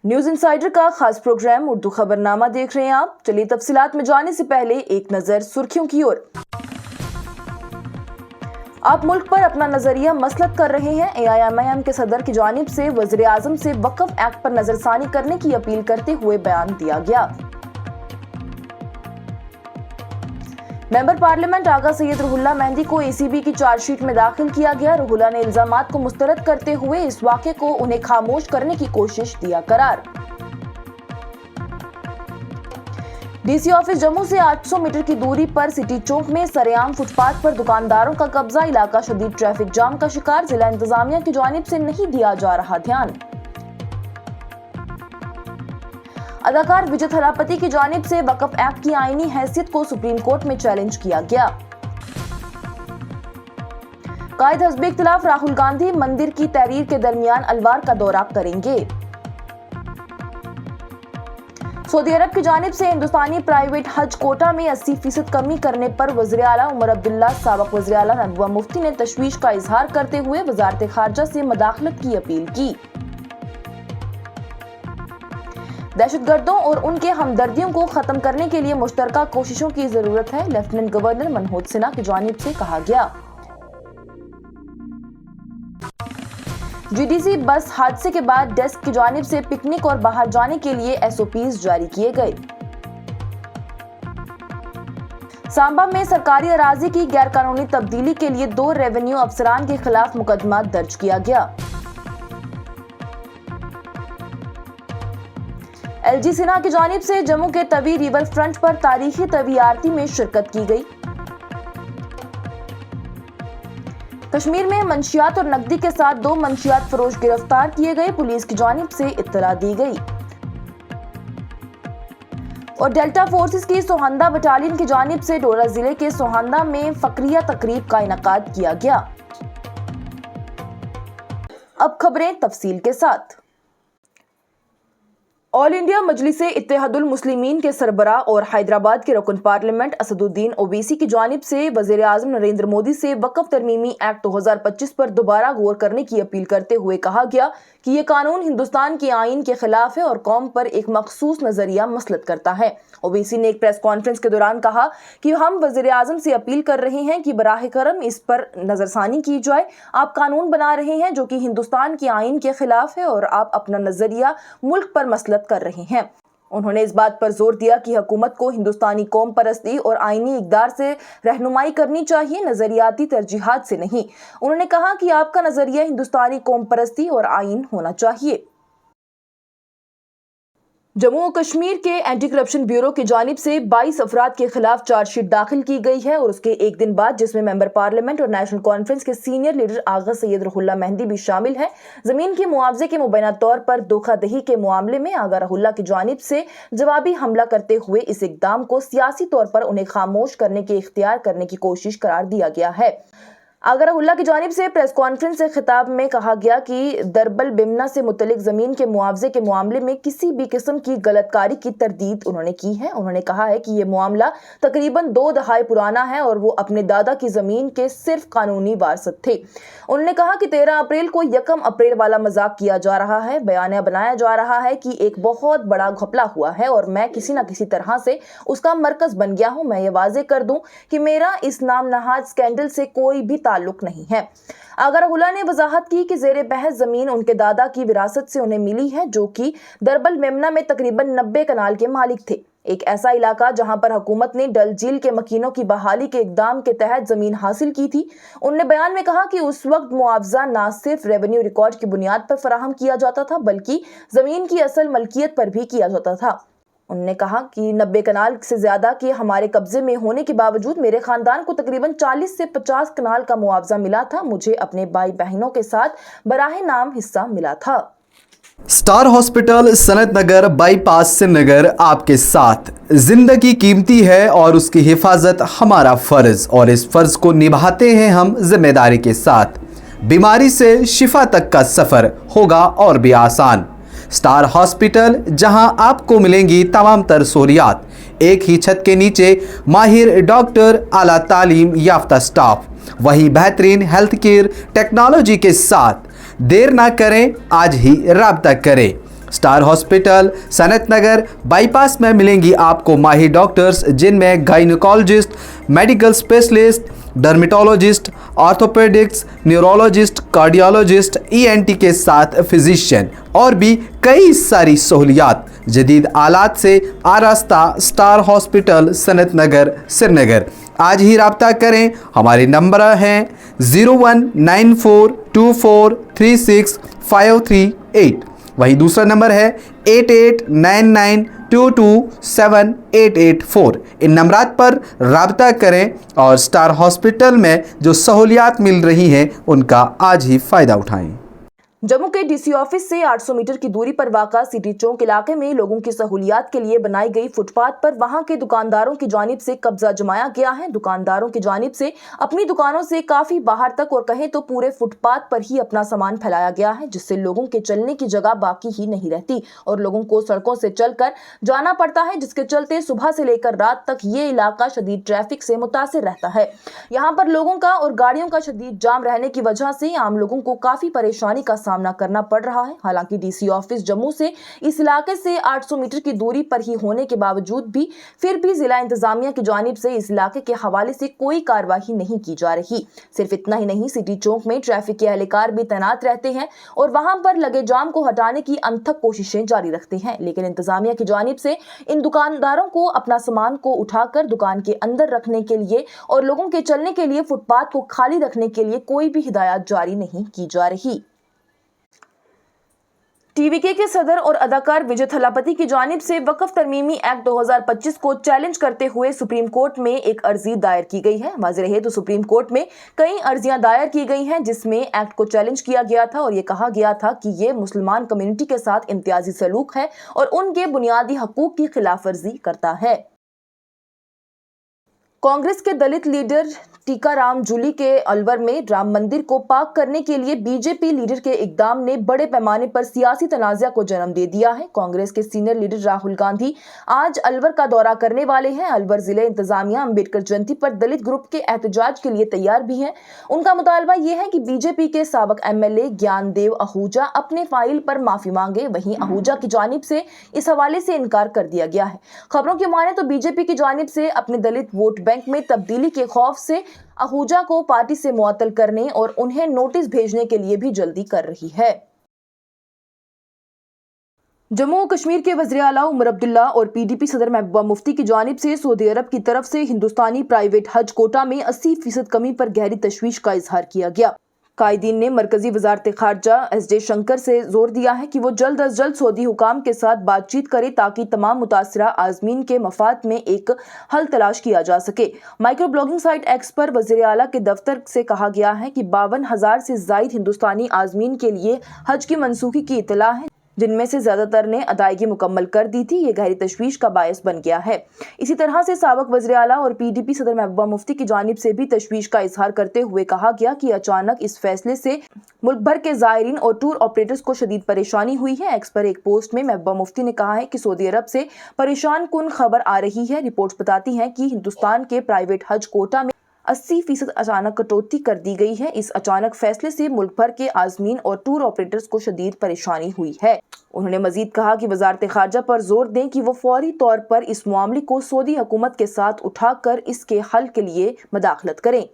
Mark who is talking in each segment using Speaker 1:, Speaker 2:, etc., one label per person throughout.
Speaker 1: News insider का खास programme Urdu खबरनामा देख रहे हैं आप। चलिए तफसीलात में जाने से पहले एक नजर सुर्खियों की ओर। आप मुल्क पर अपना नजरिया मसलत कर रहे हैं। AIMIM के सदर की जानिब से वज़ीर आज़म से वक्फ एक्ट पर नजरसानी करने की अपील करते हुए बयान दिया गया। मेंबर पार्लियामेंट आगा सैयद रुहुल्ला मेहंदी को ACB की चार्जशीट में दाखिल किया गया। रुहुल्ला ने इल्जामात को मुस्तरद करते हुए इस वाक़े को उन्हें खामोश करने की कोशिश दिया करार। DC ऑफिस जम्मू से 800 मीटर की दूरी पर सिटी चौक में सरेआम फुटपाथ पर दुकानदारों का कब्जा। इलाका शदीद ट्रैफिक जाम का शिकार। जिला इंतजामिया की जानिब से नहीं दिया जा रहा ध्यान। अदाकार विजय थलापति की जानिब से वक्फ एक्ट की आईनी हैसियत को सुप्रीम कोर्ट में चैलेंज किया गया। कायद हज़्ब इख्तिलाफ राहुल गांधी मंदिर की तहरीर के दरमियान अलवार का दौरा करेंगे। सऊदी अरब की जानिब से हिंदुस्तानी प्राइवेट हज कोटा में 80% कमी करने पर वज़ीर आला उमर अब्दुल्ला साबिक़ वज़ीर आला नदवा मुफ्ती ने तशवीश का इजहार करते हुए वज़ारत खारजा से मदाखलत की अपील की। दहशतगर्दों और उनके हमदर्दियों को खत्म करने के लिए मुश्तरका कोशिशों की जरूरत है, लेफ्टिनेंट गवर्नर मनोज सिन्हा की जानिब से कहा गया। GDC बस हादसे के बाद डेस्क की जानिब से पिकनिक और बाहर जाने के लिए SOPs जारी किए गए। सांबा में सरकारी अराजी की गैरकानूनी तब्दीली के लिए 2 रेवेन्यू अफसरान के खिलाफ मुकदमा दर्ज किया गया। LG सिन्हा की जानिब से जम्मू के तवी रिवर फ्रंट पर तारीखी तवी आरती में शिरकत की गई। कश्मीर में मंशियात और नकदी के साथ 2 मंशियात फरोश गिरफ्तार किए गए। पुलिस की जानिब से इत्तला दी गई। और डेल्टा फोर्सेस की सोहंदा बटालियन की जानिब से डोडा जिले के सोहंदा में फक्रिया तकरीब का इनकाद किया गया। अब खबरें तफसील के साथ। ऑल इंडिया मजलिसे इत्तेहादुल मुस्लिमीन के सरबराह और हैदराबाद के रुकन पार्लियामेंट असदुद्दीन ओवैसी की जानिब से वज़ीर आज़म नरेंद्र मोदी से वक्फ तरमीमी एक्ट 2025 पर दोबारा गौर करने की अपील करते हुए कहा गया कि ये कानून हिंदुस्तान के आईन के खिलाफ है और कौम पर एक मखसूस नजरिया मसलत करता है। ओवैसी ने एक प्रेस कॉन्फ्रेंस के दौरान कहा कि हम वज़ीर आज़म से अपील कर रहे हैं कि बराह करम इस पर नजरसानी की जाए। आप कानून बना रहे हैं जो कि हिंदुस्तान के आईन के खिलाफ है और आप अपना नजरिया मुल्क पर मसलत कर रहे हैं। उन्होंने इस बात पर जोर दिया कि हुकूमत को हिंदुस्तानी कौम परस्ती और आईनी इक़दार से रहनुमाई करनी चाहिए, नजरियाती तरजीहात से नहीं। उन्होंने कहा कि आपका नजरिया हिंदुस्तानी कौम परस्ती और आईन होना चाहिए। जम्मू और कश्मीर के एंटी करप्शन ब्यूरो की जानिब से 22 अफराद के खिलाफ चार्जशीट दाखिल की गई है और उसके एक दिन बाद जिसमें मेंबर पार्लियामेंट और नेशनल कॉन्फ्रेंस के सीनियर लीडर आगा सैयद रुहुल्ला मेहंदी भी शामिल है। जमीन के मुआवजे के मुबैना तौर पर धोखाधड़ी के मामले में आगा रुहुल्ला की जानिब से जवाबी हमला करते हुए इस इकदाम को सियासी तौर पर उन्हें खामोश करने के इख्तियार करने की कोशिश करार दिया गया है। आगा रुहुल्ला की जानिब से प्रेस कॉन्फ्रेंस से खिताब में कहा गया कि दरबल बिमना से मुतलिक जमीन के मुआवजे के मामले में किसी भी किस्म की गलतकारी की तरदीद उन्होंने की है। उन्होंने कहा है कि ये मामला तकरीबन 2 दहाई पुराना है और वो अपने दादा की जमीन के सिर्फ कानूनी वारसत थे। उन्होंने कहा कि 13 अप्रैल को 1 अप्रैल वाला मजाक किया जा रहा है, बयानिया बनाया जा रहा है कि एक बहुत बड़ा घपला हुआ है और मैं किसी न किसी तरह से उसका मरकज बन गया हूं। मैं ये वाजे कर दूं कि मेरा इस नाम नहाज स्कैंडल से कोई भी ताल्लुक नहीं है। आगा रुहुल्ला ने वजाहत की कि ज़ेरे बहस जमीन उनके दादा की विरासत से उन्हें मिली है जो कि दरबल मेमना में तकरीबन 90 कनाल के मालिक थे। एक ऐसा इलाका जहां पर हुकूमत ने डल झील के मकीनों की बहाली के इकदाम के तहत जमीन हासिल की थी। उन्होंने बयान में कहा कि उस वक्त मुआवजा न सिर्फ रेवेन्यू रिकॉर्ड की बुनियाद पर फराहम किया जाता था बल्कि जमीन की असल मलकियत पर भी किया जाता था। उन्होंने कहा कि 90 कनाल से ज्यादा के हमारे कब्जे में होने के बावजूद मेरे खानदान को तकरीबन 40 से 50 कनाल का मुआवजा मिला था। मुझे अपने भाई बहनों के साथ बराह नाम हिस्सा मिला था।
Speaker 2: स्टार हॉस्पिटल सनत नगर बाईपास श्रीनगर आपके साथ। जिंदगी कीमती है और उसकी हिफाजत हमारा फर्ज और इस फर्ज को निभाते हैं हम जिम्मेदारी के साथ। बीमारी से शिफा तक का सफर होगा और भी आसान। स्टार हॉस्पिटल जहां आपको मिलेंगी तमाम तर सहूलियात, एक ही छत के नीचे माहिर डॉक्टर, आला तालीम याफ्ता स्टाफ, वही बेहतरीन हेल्थ केयर टेक्नोलॉजी के साथ। देर ना करें, आज ही राब्ता करें। स्टार हॉस्पिटल सनत नगर बाईपास में मिलेंगी आपको माहिर डॉक्टर्स, जिनमें gynaecologist, medical specialist, dermatologist, orthopaedics, neurologist, cardiologist, ENT के साथ फिजिशियन और भी कई सारी सहूलियात जदीद आलात से आरास्ता स्टार हॉस्पिटल सनत नगर श्रीनगर। आज ही रब्ता करें। हमारे नंबर हैं 019424365338। वहीं दूसरा नंबर है 8899227884। इन नंबरात पर रब्ता करें और स्टार हॉस्पिटल में जो सहूलियात मिल रही हैं उनका आज ही फ़ायदा उठाएं।
Speaker 1: जम्मू के डीसी ऑफिस से 800 मीटर की दूरी पर वाक़ा सिटी चौक इलाके में लोगों की सहूलियात के लिए बनाई गई फुटपाथ पर वहां के दुकानदारों की जानिब से कब्जा जमाया गया है। दुकानदारों की जानिब से अपनी दुकानों से काफी बाहर तक और कहें तो पूरे फुटपाथ पर ही अपना सामान फैलाया गया है, जिससे लोगों के चलने की जगह बाकी ही नहीं रहती और लोगों को सड़कों से चलकर जाना पड़ता है, जिसके चलते सुबह से लेकर रात तक ये इलाका शदीद ट्रैफिक से मुतासिर रहता है। यहाँ पर लोगों का और गाड़ियों का शदीद जाम रहने की वजह से आम लोगों को काफी परेशानी का सामना करना पड़ रहा है। हालांकि डीसी ऑफिस जम्मू से इस इलाके से 800 मीटर की दूरी पर ही होने के बावजूद भी फिर भी जिला इंतजामिया की जानिब से इस इलाके के हवाले से कोई कार्रवाई नहीं की जा रही। सिर्फ इतना ही नहीं, सिटी चौक में ट्रैफिक के एहलकार भी तैनात रहते हैं और वहां पर लगे जाम को हटाने की अनथक कोशिशें जारी रखते हैं, लेकिन इंतजामिया की जानिब से इन दुकानदारों को अपना सामान को उठाकर दुकान के अंदर रखने के लिए और लोगों के चलने के लिए फुटपाथ को खाली रखने के लिए कोई भी हिदायत जारी नहीं की जा रही। टीवीके के सदर और अदाकार विजय थलापति की जानिब से वक्फ तरमीमी एक्ट 2025 को चैलेंज करते हुए सुप्रीम कोर्ट में एक अर्जी दायर की गई है। वाज़ेह रहे तो सुप्रीम कोर्ट में कई अर्जियां दायर की गई हैं जिसमें एक्ट को चैलेंज किया गया था और ये कहा गया था कि ये मुसलमान कम्युनिटी के साथ इम्तियाजी सलूक है और उनके बुनियादी हकूक की खिलाफवर्जी करता है। कांग्रेस के दलित लीडर टीकाराम जूली के अलवर में राम मंदिर को पाक करने के लिए बीजेपी लीडर के इकदाम ने बड़े पैमाने पर सियासी तनाज़ा को जन्म दे दिया है। कांग्रेस के सीनियर लीडर राहुल गांधी आज अलवर का दौरा करने वाले हैं। अलवर जिले इंतजामिया अम्बेडकर जयंती पर दलित ग्रुप के एहतजाज के लिए तैयार भी है। उनका मुतालबा यह है कि बीजेपी के साबिक MLA ज्ञानदेव आहूजा अपने फाइल पर माफी मांगे। वहीं आहूजा की जानिब से इस हवाले से इनकार कर दिया गया है। खबरों की माने तो बीजेपी की जानिब से अपने दलित वोट बैंक में तब्दीली के खौफ से आहूजा को पार्टी से मुअत्तल करने और उन्हें नोटिस भेजने के लिए भी जल्दी कर रही है। जम्मू और कश्मीर के वज़ीर आला उमर अब्दुल्ला और PDP सदर महबूबा मुफ्ती की जानिब से सऊदी अरब की तरफ से हिंदुस्तानी प्राइवेट हज कोटा में 80% कमी पर गहरी तशवीश का इजहार किया गया। कायदीन ने मरकजी वजारत खारजा S.J. शंकर से जोर दिया है कि वो जल्द अज जल्द सऊदी हुकाम के साथ बातचीत करे ताकि तमाम मुतासरा आज़मीन के मफाद में एक हल तलाश किया जा सके। माइक्रो ब्लॉगिंग साइट X पर वज़ीर आला के दफ्तर से कहा गया है कि 52,000 से ज़ायद हिंदुस्तानी आज़मीन के लिए हज की मनसूखी की इतला है, जिनमें से ज्यादातर ने अदायगी मुकम्मल कर दी थी। ये गहरी तशवीश का बायस बन गया है। इसी तरह से साबिक वज़ीर आला और PDP सदर महबूबा मुफ्ती की जानिब से भी तशवीश का इजहार करते हुए कहा गया कि अचानक इस फैसले से मुल्क भर के ज़ायरीन और टूर ऑपरेटर्स को शदीद परेशानी हुई है। X पर एक पोस्ट में महबूबा मुफ्ती ने कहा है कि सऊदी अरब से परेशान कुन खबर आ रही है। रिपोर्ट्स बताती हैं कि हिंदुस्तान के प्राइवेट हज कोटा में 80% अचानक कटौती कर दी गई है। इस अचानक फैसले से मुल्क भर के आज़मीन और टूर ऑपरेटर्स को शदीद परेशानी हुई है। उन्होंने मजीद कहा कि वजारत खारजा पर जोर दें कि वो फौरी तौर पर इस मामले को सऊदी हुकूमत के साथ उठाकर इसके हल के लिए मदाखलत करें।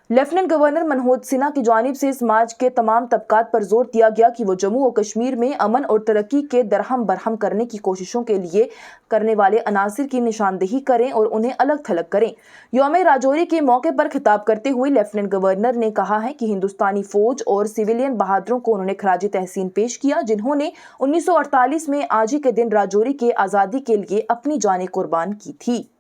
Speaker 1: लेफ्टिनेंट गवर्नर मनोज सिन्हा की जानिब से समाज के तमाम तबकात पर जोर दिया गया कि वो जम्मू और कश्मीर में अमन और तरक्की के दरहम बरहम करने की कोशिशों के लिए करने वाले अनासिर की निशानदेही करें और उन्हें अलग थलग करें। यौम राजौरी के मौके पर खिताब करते हुए लेफ्टिनेंट गवर्नर ने कहा है कि हिंदुस्तानी फौज और सिविलियन बहादुरों को उन्होंने खराज तहसीन पेश किया, जिन्होंने 1948 में आज ही के दिन राजौरी के आज़ादी के लिए अपनी जानें कुर्बान की थी।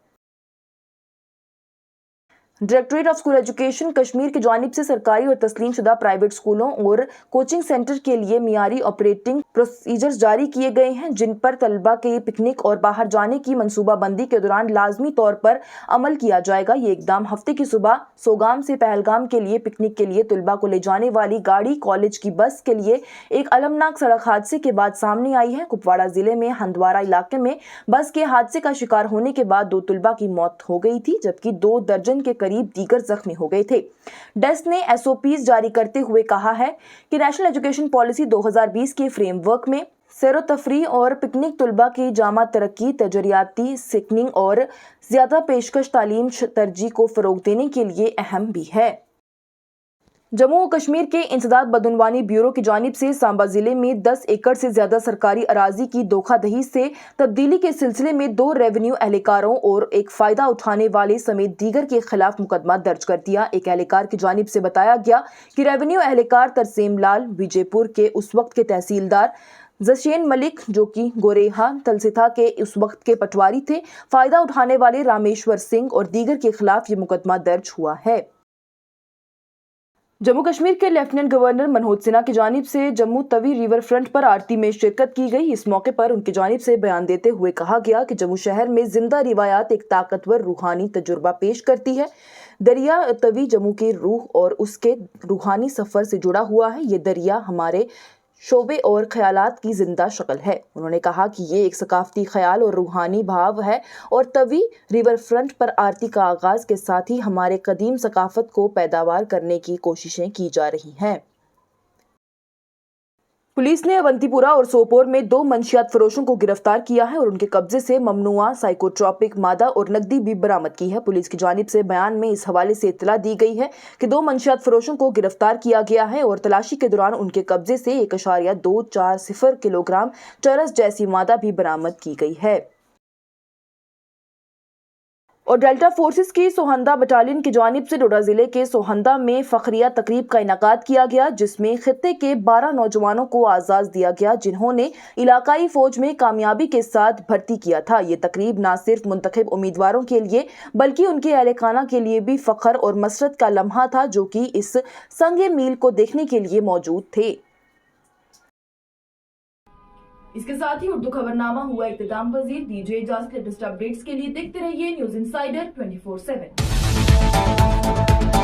Speaker 1: Directorate of school education Kashmir की जानिब से सरकारी और तस्लीम शुदा प्राइवेट स्कूलों और कोचिंग सेंटर के लिए मियारी ऑपरेटिंग प्रोसीजर्स जारी किए गए हैं, जिन पर तलबा के पिकनिक और बाहर जाने की मनसूबाबंदी के दौरान लाजमी तौर पर अमल किया जाएगा। ये इकदाम हफ्ते की सुबह सोगाम से पहलगाम के लिए पिकनिक के लिए तलबा को ले जाने वाली गाड़ी कॉलेज की बस के लिए एक अलमनाक सड़क हादसे के बाद सामने आई है। कुपवाड़ा जिले में हंदवारा इलाके में बस के हादसे का शिकार होने के बाद 2 तलबा की मौत हो गई थी, जबकि 2 दर्जन के करीब दीगर जख्मी हो गए थे। डेस्क ने SOPs जारी करते हुए कहा है कि नेशनल एजुकेशन पॉलिसी 2020 के फ्रेमवर्क में सैर तफरीह और पिकनिक तलबा की जामा तरक्की, तजरियाती सिकनिंग और ज़्यादा पेशकश तालीम तरजीह को फ़रोग देने के लिए अहम भी है। जम्मू और कश्मीर के इंसदाद बदनवानी ब्यूरो की जानिब से सांबा जिले में 10 एकड़ से ज्यादा सरकारी अराजी की धोखाधड़ी से तब्दीली के सिलसिले में 2 रेवेन्यू एहलकारों और एक फायदा उठाने वाले समेत दीगर के खिलाफ मुकदमा दर्ज कर दिया। एक एहलकार की जानिब से बताया गया कि रेवेन्यू एहलकार तरसेम लाल विजयपुर के उस वक्त के तहसीलदार जशेन मलिक, जो कि गोरेहा तलसिथा के उस वक्त के पटवारी थे, फायदा उठाने वाले रामेश्वर सिंह और दीगर के खिलाफ ये मुकदमा दर्ज हुआ है। जम्मू कश्मीर के लेफ्टिनेंट गवर्नर मनोज सिन्हा की जानिब से जम्मू तवी रिवर फ्रंट पर आरती में शिरकत की गई। इस मौके पर उनकी जानिब से बयान देते हुए कहा गया कि जम्मू शहर में जिंदा रिवायात एक ताकतवर रूहानी तजुर्बा पेश करती है। दरिया तवी जम्मू के रूह और उसके रूहानी सफर से जुड़ा हुआ है। ये दरिया हमारे शोबे और ख्यालात की जिंदा शक्ल है। उन्होंने कहा कि ये एक सकाफती ख्याल और रूहानी भाव है और तवी रिवर फ्रंट पर आरती का आगाज के साथ ही हमारे कदीम सकाफत को पैदावार करने की कोशिशें की जा रही हैं। पुलिस ने अवंतीपुरा और सोपोर में 2 मंशियात फरोशों को गिरफ्तार किया है और उनके कब्जे से ममनुआ साइकोट्रॉपिक मादा और नकदी भी बरामद की है। पुलिस की जानिब से बयान में इस हवाले से इत्तला दी गई है कि 2 मंशियात फरोशों को गिरफ्तार किया गया है और तलाशी के दौरान उनके कब्जे से 1.240 किलोग्राम चरस जैसी मादा भी बरामद की गई है। और डेल्टा फोर्सेस की सोहंदा बटालियन की जानिब से डोडा जिले के सोहंदा में फखरिया तकरीब का इनाकाद किया गया, जिसमें खित्ते के 12 नौजवानों को आजाद दिया गया जिन्होंने इलाकाई फौज में कामयाबी के साथ भर्ती किया था। ये तकरीब न सिर्फ मुंतखब उम्मीदवारों के लिए बल्कि उनके अहलखाना के लिए भी फख्र और मसरत का लम्हा था, जो कि इस संगे मील को देखने के लिए मौजूद थे। इसके साथ ही उर्दू खबरनामा हुआ इख्तिताम पजीर। दीजिए इजाजत। लेटेस्ट अपडेट्स के लिए देखते रहिए न्यूज़ इनसाइडर 24/7।